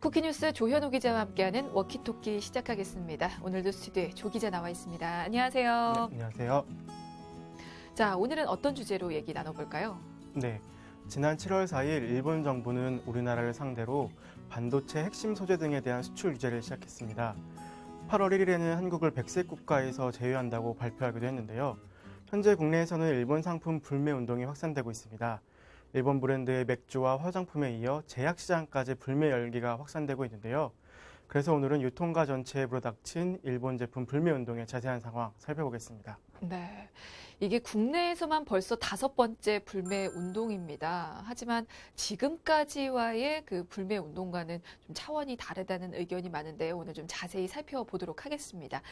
쿠키뉴스 조현우 기자와 함께하는 워키토키 시작하겠습니다. 오늘도 스튜디오에 조 기자 나와 있습니다. 안녕하세요. 네, 안녕하세요. 자, 오늘은 어떤 주제로 얘기 나눠볼까요? 네, 지난 7월 4일 일본 정부는 우리나라를 상대로 반도체 핵심 소재 등에 대한 수출 규제를 시작했습니다. 8월 1일에는 한국을 백색 국가에서 제외한다고 발표하기도 했는데요. 현재 국내에서는 일본 상품 불매 운동이 확산되고 있습니다. 일본 브랜드의 맥주와 화장품에 이어 제약시장까지 불매 열기가 확산되고 있는데요. 그래서 오늘은 유통가 전체에 불어닥친 일본 제품 불매 운동의 자세한 상황 살펴보겠습니다. 네, 이게 국내에서만 벌써 5번째 불매 운동입니다. 하지만 지금까지와의 그 불매 운동과는 좀 차원이 다르다는 의견이 많은데 오늘 좀 자세히 살펴보도록 하겠습니다.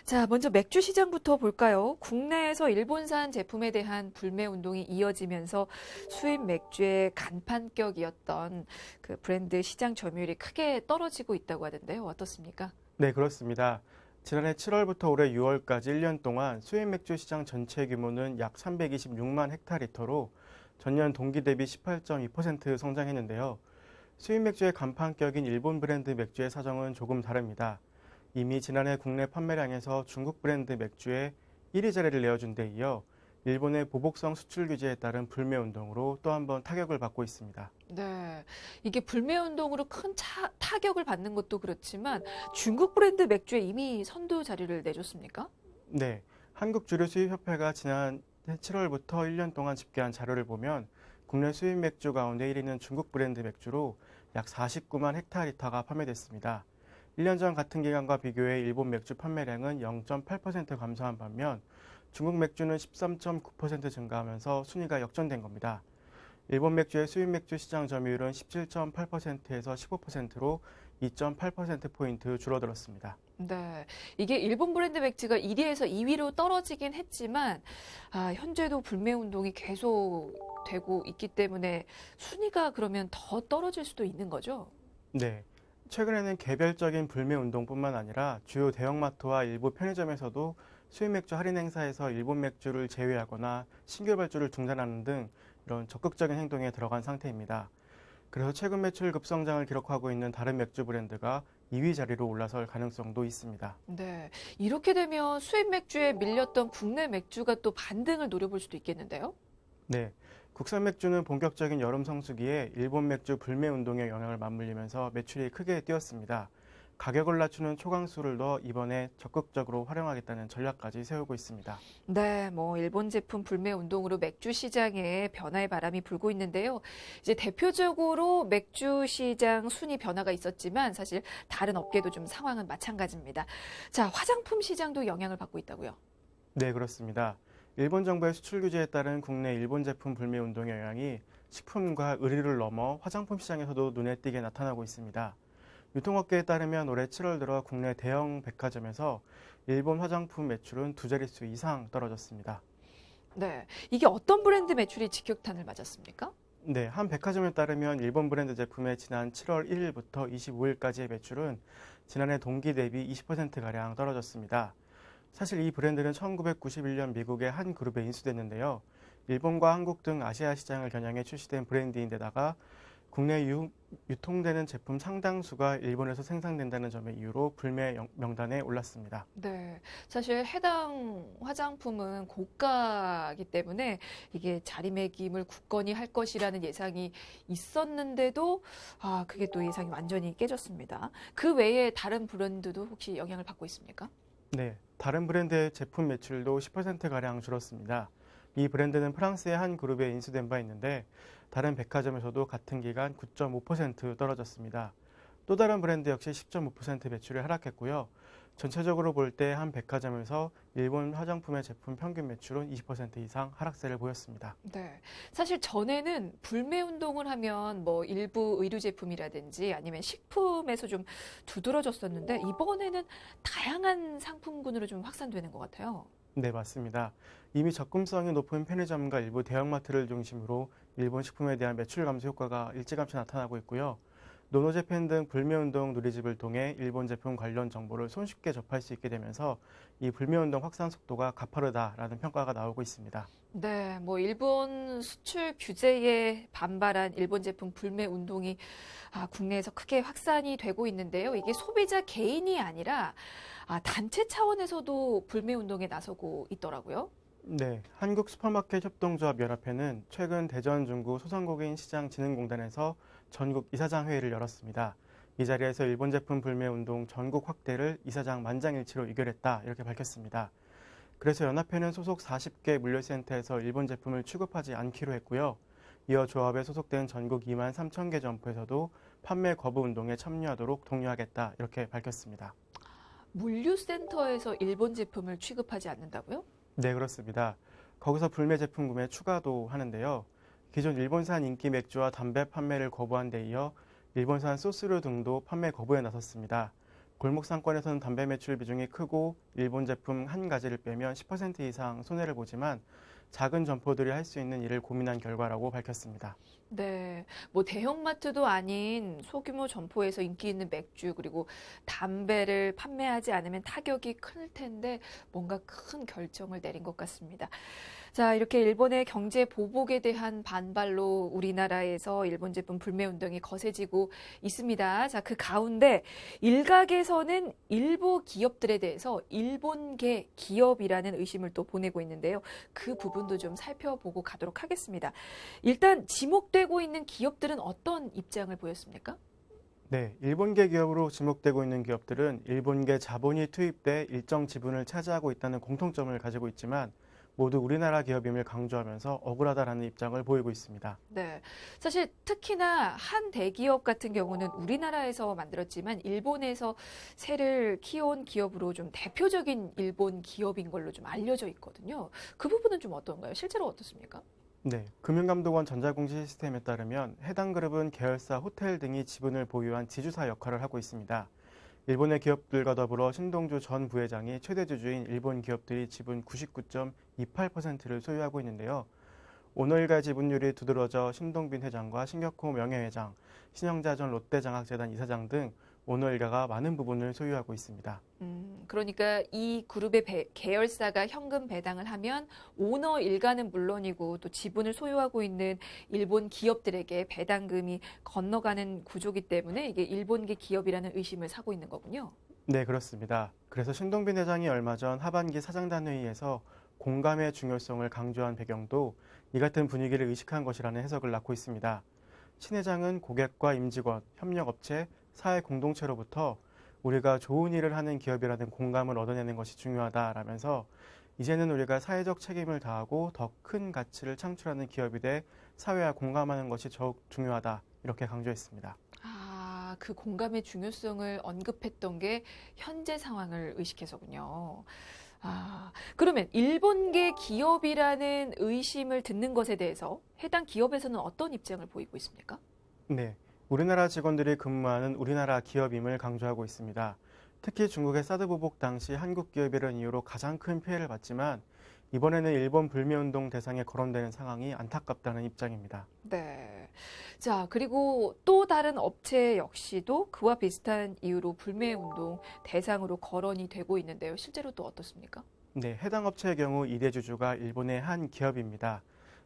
자, 먼저 맥주 시장부터 볼까요? 국내에서 일본산 제품에 대한 불매 운동이 이어지면서 수입 맥주의 간판격이었던 그 브랜드 시장 점유율이 크게 떨어지고 있다고 하던데요. 어떻습니까? 네, 그렇습니다. 지난해 7월부터 올해 6월까지 1년 동안 수입 맥주 시장 전체 규모는 약 326만 헥타리터로 전년 동기 대비 18.2% 성장했는데요. 수입 맥주의 간판격인 일본 브랜드 맥주의 사정은 조금 다릅니다. 이미 지난해 국내 판매량에서 중국 브랜드 맥주에 1위 자리를 내어준 데 이어 일본의 보복성 수출 규제에 따른 불매 운동으로 또 한 번 타격을 받고 있습니다. 네, 이게 불매 운동으로 큰 타격을 받는 것도 그렇지만 중국 브랜드 맥주에 이미 선두 자리를 내줬습니까? 네, 한국주류수입협회가 지난 7월부터 1년 동안 집계한 자료를 보면 국내 수입 맥주 가운데 1위는 중국 브랜드 맥주로 약 49만 헥타리터가 판매됐습니다. 1년 전 같은 기간과 비교해 일본 맥주 판매량은 0.8% 감소한 반면 중국 맥주는 13.9% 증가하면서 순위가 역전된 겁니다. 일본 맥주의 수입 맥주 시장 점유율은 17.8%에서 15%로 2.8%포인트 줄어들었습니다. 네, 이게 일본 브랜드 맥주가 1위에서 2위로 떨어지긴 했지만 현재도 불매 운동이 계속되고 있기 때문에 순위가 그러면 더 떨어질 수도 있는 거죠? 네, 최근에는 개별적인 불매 운동뿐만 아니라 주요 대형마트와 일부 편의점에서도 수입 맥주 할인 행사에서 일본 맥주를 제외하거나 신규 발주를 중단하는 등 이런 적극적인 행동에 들어간 상태입니다. 그래서 최근 매출 급성장을 기록하고 있는 다른 맥주 브랜드가 2위 자리로 올라설 가능성도 있습니다. 네, 이렇게 되면 수입 맥주에 밀렸던 국내 맥주가 또 반등을 노려볼 수도 있겠는데요? 네, 국산 맥주는 본격적인 여름 성수기에 일본 맥주 불매 운동의 영향을 맞물리면서 매출이 크게 뛰었습니다. 가격을 낮추는 초강수를 넣어 이번에 적극적으로 활용하겠다는 전략까지 세우고 있습니다. 네, 일본 제품 불매 운동으로 맥주 시장에 변화의 바람이 불고 있는데요. 이제 대표적으로 맥주 시장 순위 변화가 있었지만 사실 다른 업계도 좀 상황은 마찬가지입니다. 자, 화장품 시장도 영향을 받고 있다고요? 네, 그렇습니다. 일본 정부의 수출 규제에 따른 국내 일본 제품 불매 운동의 영향이 식품과 의류를 넘어 화장품 시장에서도 눈에 띄게 나타나고 있습니다. 유통업계에 따르면 올해 7월 들어 국내 대형 백화점에서 일본 화장품 매출은 2자릿수 이상 떨어졌습니다. 네, 이게 어떤 브랜드 매출이 직격탄을 맞았습니까? 네, 한 백화점에 따르면 일본 브랜드 제품의 지난 7월 1일부터 25일까지의 매출은 지난해 동기 대비 20%가량 떨어졌습니다. 사실 이 브랜드는 1991년 미국의 한 그룹에 인수됐는데요. 일본과 한국 등 아시아 시장을 겨냥해 출시된 브랜드인데다가 국내 유통되는 제품 상당수가 일본에서 생산된다는 점의 이유로 불매 명단에 올랐습니다. 네, 사실 해당 화장품은 고가이기 때문에 이게 자리매김을 굳건히 할 것이라는 예상이 있었는데도 그게 또 예상이 완전히 깨졌습니다. 그 외에 다른 브랜드도 혹시 영향을 받고 있습니까? 네, 다른 브랜드의 제품 매출도 10%가량 줄었습니다. 이 브랜드는 프랑스의 한 그룹에 인수된 바 있는데 다른 백화점에서도 같은 기간 9.5% 떨어졌습니다. 또 다른 브랜드 역시 10.5% 매출이 하락했고요. 전체적으로 볼 때 한 백화점에서 일본 화장품의 제품 평균 매출은 20% 이상 하락세를 보였습니다. 네. 사실 전에는 불매 운동을 하면 일부 의류 제품이라든지 아니면 식품에서 좀 두드러졌었는데 이번에는 다양한 상품군으로 좀 확산되는 것 같아요. 네, 맞습니다. 이미 접근성이 높은 편의점과 일부 대형마트를 중심으로 일본 식품에 대한 매출 감소 효과가 일찌감치 나타나고 있고요. 노노재팬 등 불매운동 누리집을 통해 일본 제품 관련 정보를 손쉽게 접할 수 있게 되면서 이 불매운동 확산 속도가 가파르다라는 평가가 나오고 있습니다. 네, 뭐 일본 수출 규제에 반발한 일본 제품 불매 운동이 국내에서 크게 확산이 되고 있는데요. 이게 소비자 개인이 아니라 단체 차원에서도 불매 운동에 나서고 있더라고요. 네, 한국슈퍼마켓협동조합연합회는 최근 대전 중구 소상공인 시장진흥공단에서 전국 이사장 회의를 열었습니다. 이 자리에서 일본 제품 불매 운동 전국 확대를 이사장 만장일치로 의결했다 이렇게 밝혔습니다. 그래서 연합회는 소속 40개 물류센터에서 일본 제품을 취급하지 않기로 했고요. 이어 조합에 소속된 전국 2만 3천 개 점포에서도 판매 거부 운동에 참여하도록 독려하겠다 이렇게 밝혔습니다. 물류센터에서 일본 제품을 취급하지 않는다고요? 네, 그렇습니다. 거기서 불매 제품 구매 추가도 하는데요. 기존 일본산 인기 맥주와 담배 판매를 거부한 데 이어 일본산 소스류 등도 판매 거부에 나섰습니다. 골목 상권에서는 담배 매출 비중이 크고 일본 제품 한 가지를 빼면 10% 이상 손해를 보지만 작은 점포들이 할 수 있는 일을 고민한 결과라고 밝혔습니다. 네, 뭐 대형마트도 아닌 소규모 점포에서 인기 있는 맥주 그리고 담배를 판매하지 않으면 타격이 클 텐데 뭔가 큰 결정을 내린 것 같습니다. 자, 이렇게 일본의 경제 보복에 대한 반발로 우리나라에서 일본 제품 불매 운동이 거세지고 있습니다. 자, 그 가운데 일각에서는 일부 기업들에 대해서 일본계 기업이라는 의심을 또 보내고 있는데요. 그 부분도 좀 살펴보고 가도록 하겠습니다. 일단 지목되고 있는 기업들은 어떤 입장을 보였습니까? 네, 일본계 기업으로 지목되고 있는 기업들은 일본계 자본이 투입돼 일정 지분을 차지하고 있다는 공통점을 가지고 있지만 모두 우리나라 기업임을 강조하면서 억울하다라는 입장을 보이고 있습니다. 네. 사실 특히나 한 대기업 같은 경우는 우리나라에서 만들었지만 일본에서 새를 키워온 기업으로 좀 대표적인 일본 기업인 걸로 좀 알려져 있거든요. 그 부분은 좀 어떤가요? 실제로 어떻습니까? 네, 금융감독원 전자공시 시스템에 따르면 해당 그룹은 계열사, 호텔 등이 지분을 보유한 지주사 역할을 하고 있습니다. 일본의 기업들과 더불어 신동주 전 부회장이 최대 주주인 일본 기업들이 지분 99.28%를 소유하고 있는데요. 오너일가 지분율이 두드러져 신동빈 회장과 신격호 명예회장, 신영자 전 롯데장학재단 이사장 등 오너일가가 많은 부분을 소유하고 있습니다. 그러니까 이 그룹의 계열사가 현금 배당을 하면 오너 일가는 물론이고 또 지분을 소유하고 있는 일본 기업들에게 배당금이 건너가는 구조기 때문에 이게 일본계 기업이라는 의심을 사고 있는 거군요. 네, 그렇습니다. 그래서 신동빈 회장이 얼마 전 하반기 사장단 회의에서 공감의 중요성을 강조한 배경도 이 같은 분위기를 의식한 것이라는 해석을 낳고 있습니다. 신 회장은 고객과 임직원, 협력업체, 사회 공동체로부터 우리가 좋은 일을 하는 기업이라는 공감을 얻어내는 것이 중요하다라면서 이제는 우리가 사회적 책임을 다하고 더 큰 가치를 창출하는 기업이 돼 사회와 공감하는 것이 더욱 중요하다 이렇게 강조했습니다. 그 공감의 중요성을 언급했던 게 현재 상황을 의식해서군요. 그러면 일본계 기업이라는 의심을 듣는 것에 대해서 해당 기업에서는 어떤 입장을 보이고 있습니까? 네, 우리나라 직원들이 근무하는 우리나라 기업임을 강조하고 있습니다. 특히 중국의 사드 보복 당시 한국 기업이라는 이유로 가장 큰 피해를 봤지만 이번에는 일본 불매운동 대상에 거론되는 상황이 안타깝다는 입장입니다. 네. 자, 그리고 또 다른 업체 역시도 그와 비슷한 이유로 불매운동 대상으로 거론이 되고 있는데요. 실제로 또 어떻습니까? 네, 해당 업체의 경우 2대 주주가 일본의 한 기업입니다.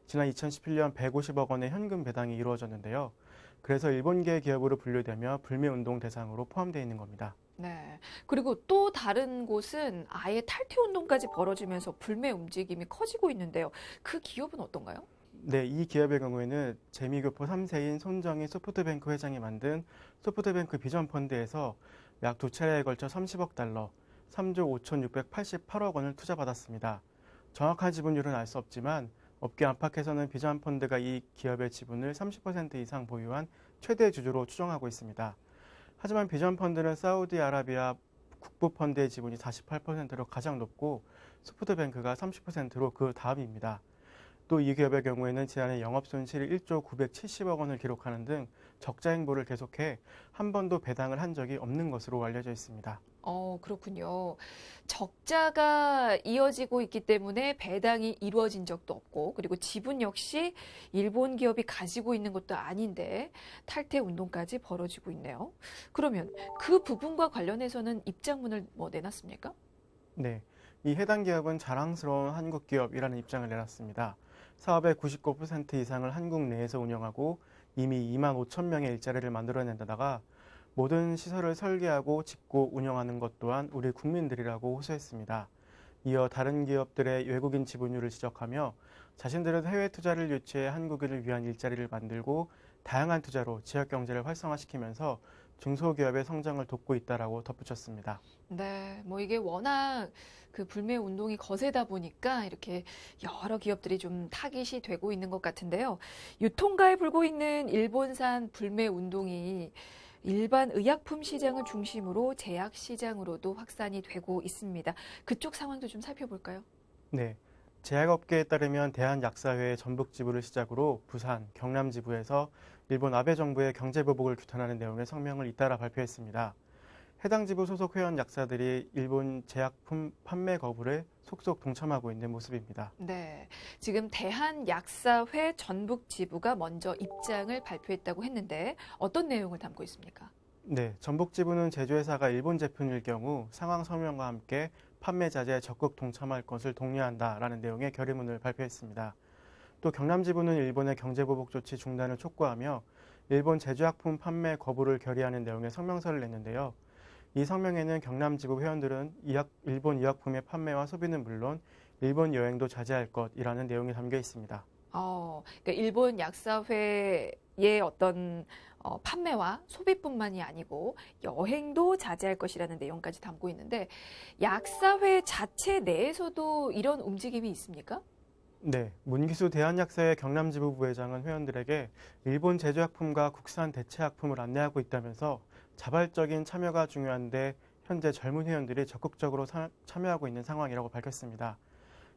지난 2017년 150억 원의 현금 배당이 이루어졌는데요. 그래서 일본계 기업으로 분류되며 불매운동 대상으로 포함되어 있는 겁니다. 네. 그리고 또 다른 곳은 아예 탈퇴 운동까지 벌어지면서 불매 움직임이 커지고 있는데요. 그 기업은 어떤가요? 네, 이 기업의 경우에는 재미교포 3세인 손정희 소프트뱅크 회장이 만든 소프트뱅크 비전펀드에서 약 두 차례에 걸쳐 30억 달러, 3조 5,688억 원을 투자받았습니다. 정확한 지분율은 알 수 없지만 업계 안팎에서는 비전펀드가 이 기업의 지분을 30% 이상 보유한 최대 주주로 추정하고 있습니다. 하지만 비전펀드는 사우디아라비아 국부펀드의 지분이 48%로 가장 높고 소프트뱅크가 30%로 그 다음입니다. 또 이 기업의 경우에는 지난해 영업손실 1조 970억 원을 기록하는 등 적자 행보를 계속해 한 번도 배당을 한 적이 없는 것으로 알려져 있습니다. 그렇군요. 적자가 이어지고 있기 때문에 배당이 이루어진 적도 없고, 그리고 지분 역시 일본 기업이 가지고 있는 것도 아닌데 탈퇴 운동까지 벌어지고 있네요. 그러면 그 부분과 관련해서는 입장문을 내놨습니까? 네, 이 해당 기업은 자랑스러운 한국 기업이라는 입장을 내놨습니다. 사업의 99% 이상을 한국 내에서 운영하고 이미 2만 5천 명의 일자리를 만들어낸 데다가 모든 시설을 설계하고 짓고 운영하는 것 또한 우리 국민들이라고 호소했습니다. 이어 다른 기업들의 외국인 지분율을 지적하며 자신들은 해외 투자를 유치해 한국인을 위한 일자리를 만들고 다양한 투자로 지역 경제를 활성화시키면서 중소기업의 성장을 돕고 있다라고 덧붙였습니다. 네, 이게 워낙 그 불매 운동이 거세다 보니까 이렇게 여러 기업들이 좀 타깃이 되고 있는 것 같은데요. 유통가에 불고 있는 일본산 불매 운동이 일반 의약품 시장을 중심으로 제약 시장으로도 확산이 되고 있습니다. 그쪽 상황도 좀 살펴볼까요? 네, 제약업계에 따르면 대한약사회의 전북지부를 시작으로 부산, 경남지부에서 일본 아베 정부의 경제보복을 규탄하는 내용의 성명을 잇따라 발표했습니다. 해당 지부 소속 회원 약사들이 일본 제약품 판매 거부를 속속 동참하고 있는 모습입니다. 네, 지금 대한약사회 전북지부가 먼저 입장을 발표했다고 했는데 어떤 내용을 담고 있습니까? 네, 전북지부는 제조회사가 일본 제품일 경우 상황 설명과 함께 판매 자제에 적극 동참할 것을 독려한다라는 내용의 결의문을 발표했습니다. 또 경남지부는 일본의 경제보복 조치 중단을 촉구하며 일본 제조약품 판매 거부를 결의하는 내용의 성명서를 냈는데요. 이 성명에는 경남지부 회원들은 일본 의약품의 판매와 소비는 물론 일본 여행도 자제할 것이라는 내용이 담겨 있습니다. 그러니까 일본 약사회의 어떤 판매와 소비뿐만이 아니고 여행도 자제할 것이라는 내용까지 담고 있는데 약사회 자체 내에서도 이런 움직임이 있습니까? 네, 문기수 대한약사회 경남지부 부회장은 회원들에게 일본 제조약품과 국산 대체약품을 안내하고 있다면서 자발적인 참여가 중요한데 현재 젊은 회원들이 적극적으로 참여하고 있는 상황이라고 밝혔습니다.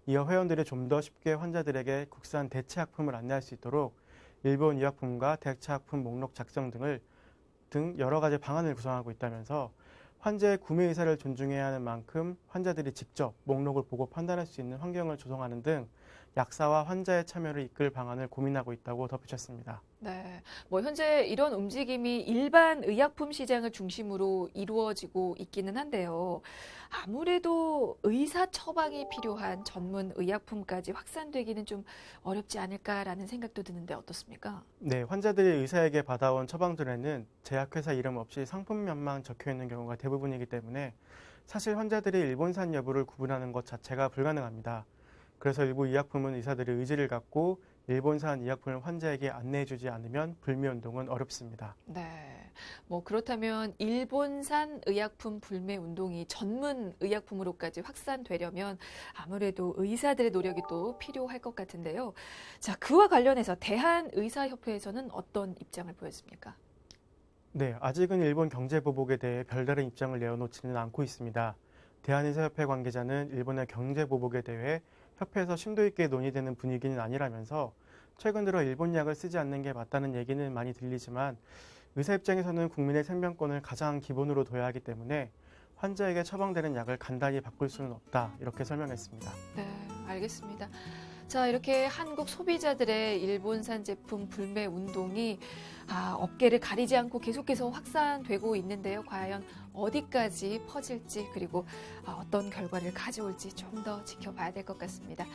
이어 회원들이 좀 더 쉽게 환자들에게 국산 대체약품을 안내할 수 있도록 일본 의약품과 대체약품 목록 작성 등 여러 가지 방안을 구성하고 있다면서 환자의 구매 의사를 존중해야 하는 만큼 환자들이 직접 목록을 보고 판단할 수 있는 환경을 조성하는 등 약사와 환자의 참여를 이끌 방안을 고민하고 있다고 덧붙였습니다. 네, 현재 이런 움직임이 일반 의약품 시장을 중심으로 이루어지고 있기는 한데요. 아무래도 의사 처방이 필요한 전문 의약품까지 확산되기는 좀 어렵지 않을까라는 생각도 드는데 어떻습니까? 네, 환자들이 의사에게 받아온 처방전에는 제약회사 이름 없이 상품명만 적혀 있는 경우가 대부분이기 때문에 사실 환자들이 일본산 여부를 구분하는 것 자체가 불가능합니다. 그래서 일부 의약품은 의사들이 의지를 갖고 일본산 의약품을 환자에게 안내해주지 않으면 불매운동은 어렵습니다. 네, 그렇다면 일본산 의약품 불매 운동이 전문 의약품으로까지 확산되려면 아무래도 의사들의 노력이 또 필요할 것 같은데요. 자, 그와 관련해서 대한의사협회에서는 어떤 입장을 보였습니까? 네, 아직은 일본 경제보복에 대해 별다른 입장을 내어놓지는 않고 있습니다. 대한의사협회 관계자는 일본의 경제보복에 대해 협회에서 심도 있게 논의되는 분위기는 아니라면서 최근 들어 일본 약을 쓰지 않는 게 맞다는 얘기는 많이 들리지만 의사 입장에서는 국민의 생명권을 가장 기본으로 둬야 하기 때문에 환자에게 처방되는 약을 간단히 바꿀 수는 없다 이렇게 설명했습니다. 네, 알겠습니다. 자, 이렇게 한국 소비자들의 일본산 제품 불매 운동이 업계를 가리지 않고 계속해서 확산되고 있는데요. 과연 어디까지 퍼질지 그리고 어떤 결과를 가져올지 좀 더 지켜봐야 될 것 같습니다.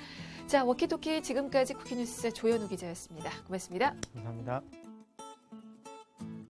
자, 워키토키 지금까지 쿠키뉴스 조현우 기자였습니다. 고맙습니다. 감사합니다.